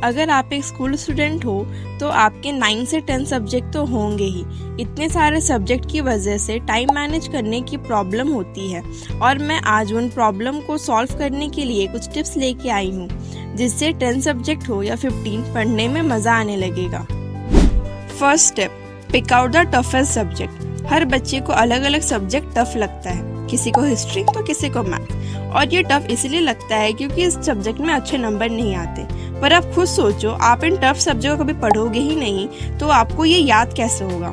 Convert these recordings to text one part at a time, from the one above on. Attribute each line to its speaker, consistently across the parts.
Speaker 1: अगर आप एक स्कूल स्टूडेंट हो तो आपके 9 से 10 सब्जेक्ट तो होंगे ही। इतने सारे सब्जेक्ट की वजह से टाइम मैनेज करने की प्रॉब्लम होती है और मैं आज उन प्रॉब्लम को सॉल्व करने के लिए कुछ टिप्स लेके आई हूँ जिससे 10 सब्जेक्ट हो या 15 पढ़ने में मज़ा आने लगेगा। First step, pick out the toughest subject. हर बच्चे को अलग अलग सब्जेक्ट टफ लगता है, किसी को हिस्ट्री तो किसी को मैथ, और ये टफ इसलिए लगता है क्योंकि इस सब्जेक्ट में अच्छे नंबर नहीं आते। पर आप खुद सोचो, आप इन टफ सब्जेक्ट को कभी पढ़ोगे ही नहीं तो आपको ये याद कैसे होगा।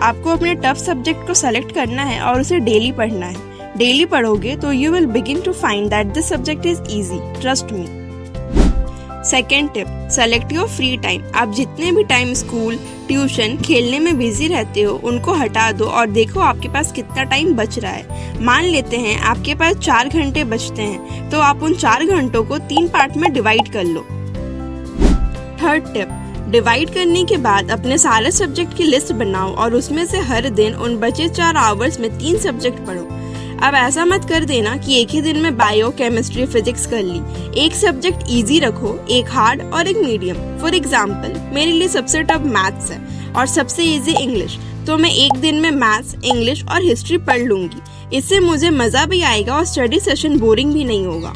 Speaker 1: आपको अपने टफ सब्जेक्ट को सेलेक्ट करना है और उसे डेली पढ़ना है। डेली पढ़ोगे तो you will begin to find that this subject is easy, trust me. Second tip, select your free time. आप जितने भी टाइम स्कूल, ट्यूशन, खेलने में बिजी रहते हो उनको हटा दो और देखो आपके पास कितना टाइम बच रहा है। मान लेते हैं आपके पास 4 घंटे बचते हैं तो आप उन 4 घंटों को 3 पार्ट में डिवाइड कर लो। थर्ड टिप, डिवाइड करने के बाद अपने सारे सब्जेक्ट की लिस्ट बनाओ और उसमें से हर दिन उन बचे 4 आवर्स में 3 सब्जेक्ट पढ़ो। अब ऐसा मत कर देना कि एक ही दिन में बायो, केमिस्ट्री, फिजिक्स कर ली। एक सब्जेक्ट इजी रखो, एक हार्ड और एक मीडियम। फॉर एग्जाम्पल, मेरे लिए सबसे टफ मैथ्स है और सबसे इजी इंग्लिश, तो मैं एक दिन में मैथ्स, इंग्लिश और हिस्ट्री पढ़ लूंगी। इससे मुझे मजा भी आएगा और स्टडी सेशन बोरिंग भी नहीं होगा।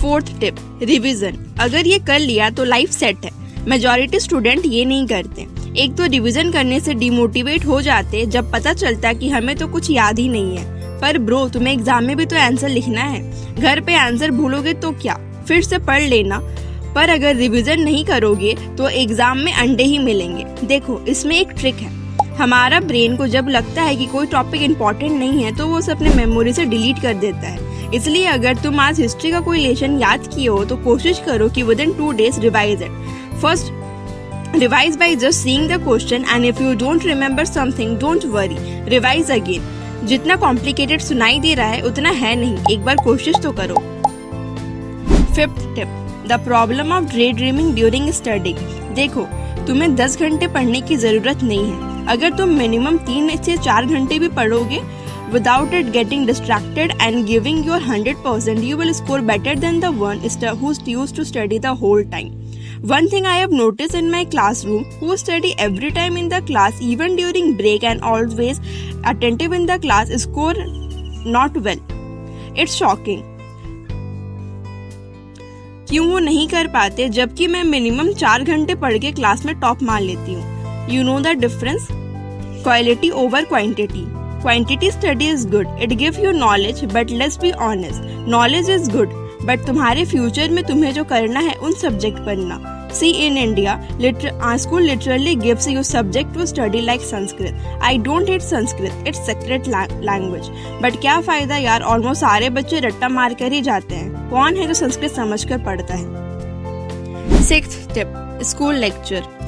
Speaker 1: Fourth tip, revision. अगर ये कर लिया तो लाइफ सेट है। मेजॉरिटी स्टूडेंट ये नहीं करते। एक तो रिवीजन करने से डिमोटिवेट हो जाते जब पता चलता कि हमें तो कुछ याद ही नहीं है। पर ब्रो, तुम्हें एग्जाम में भी तो आंसर लिखना है। घर पे आंसर भूलोगे तो क्या, फिर से पढ़ लेना। पर अगर रिवीजन नहीं करोगे तो एग्जाम में अंडे ही मिलेंगे। देखो, इसमें एक ट्रिक है। हमारा ब्रेन को जब लगता है कि कोई टॉपिक इम्पोर्टेंट नहीं है तो वो उसे अपने मेमोरी से डिलीट कर देता है। इसलिए अगर तुम आज हिस्ट्री का कोई लेसन याद किए हो तो कोशिश करो कि within 2 days revise it. First, revise by just seeing the question and if you don't remember something, don't worry, revise again. जितना complicated सुनाई दे रहा है उतना है नहीं, एक बार कोशिश तो करो। Fifth tip, the problem of daydreaming during studying। देखो, तुम्हें 10 घंटे पढ़ने की जरूरत नहीं है। अगर तुम मिनिमम 3 से 4 घंटे भी पढ़ोगे without it getting distracted and giving your 100%, you will score better than the one who used to study the whole time. One thing I have noticed in my classroom, who study every time in the class, even during break and always attentive in the class, score not well. It's shocking. क्यों वो नहीं कर पाते जबकि मैं minimum 4 घंटे पढ़ के क्लास में टॉप मार लेती हूँ। You know the difference? Quality over quantity. Quantity study is good. It gives you knowledge, but let's be honest, knowledge is good. But तुम्हारे फ्यूचर में तुम्हें जो करना है उन सब्जेक्ट पढ़ना। See in India, school literally gives you subject to study like Sanskrit. I don't hate Sanskrit, it's sacred language. But क्या फायदा यार, ऑलमोस्ट सारे बच्चे रट्टा मार कर ही जाते हैं। कौन है जो संस्कृत समझ कर पढ़ता है। Sixth tip, school lecture.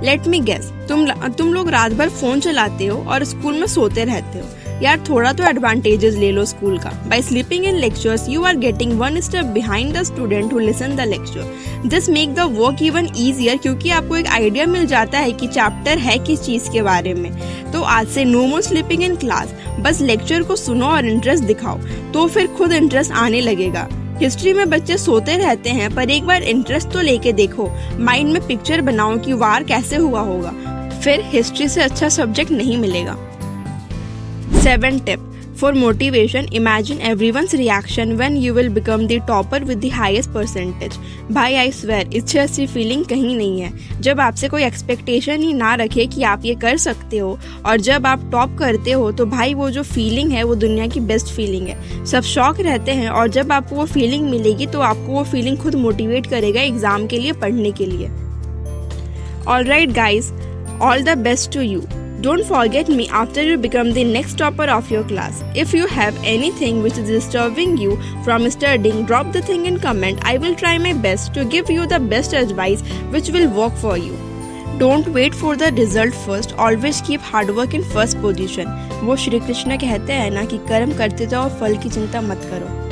Speaker 1: Let me guess, तुम लोग रात भर फोन चलाते हो और स्कूल में सोते रहते हो। यार थोड़ा तो एडवांटेजेस ले लो स्कूल का। By sleeping in lectures you are getting 1 step behind the student who listen the lecture. This make the work even easier क्योंकि आपको एक आइडिया मिल जाता है कि चैप्टर है किस चीज के बारे में। तो आज से no more sleeping in class, बस लेक्चर को सुनो और इंटरेस्ट दिखाओ तो फिर खुद इंटरेस्ट आने लगेगा। हिस्ट्री में बच्चे सोते रहते हैं पर एक बार इंटरेस्ट तो लेके देखो, माइंड में पिक्चर बनाओ कि वार कैसे हुआ होगा, फिर हिस्ट्री से अच्छा सब्जेक्ट नहीं मिलेगा। 7th tip, for motivation, imagine everyone's reaction when you will become the topper with the highest percentage. भाई I swear, इससे अच्छी फीलिंग कहीं नहीं है। जब आपसे कोई एक्सपेक्टेशन ही ना रखे कि आप ये कर सकते हो और जब आप टॉप करते हो तो भाई वो जो फीलिंग है वो दुनिया की बेस्ट फीलिंग है। सब शौक रहते हैं और जब आपको वो फीलिंग मिलेगी तो आपको वो फीलिंग खुद मोटिवेट करेगा एग्जाम के लिए, पढ़ने के लिए। Alright guys, all the best to you. Don't forget me after you become the next topper of your class. If you have anything which is disturbing you from studying, drop the thing in comment. I will try my best to give you the best advice which will work for you. Don't wait for the result first. Always keep hard work in first position. वो श्री कृष्ण कहते हैं ना कि कर्म करते जाओ, फल की चिंता मत करो।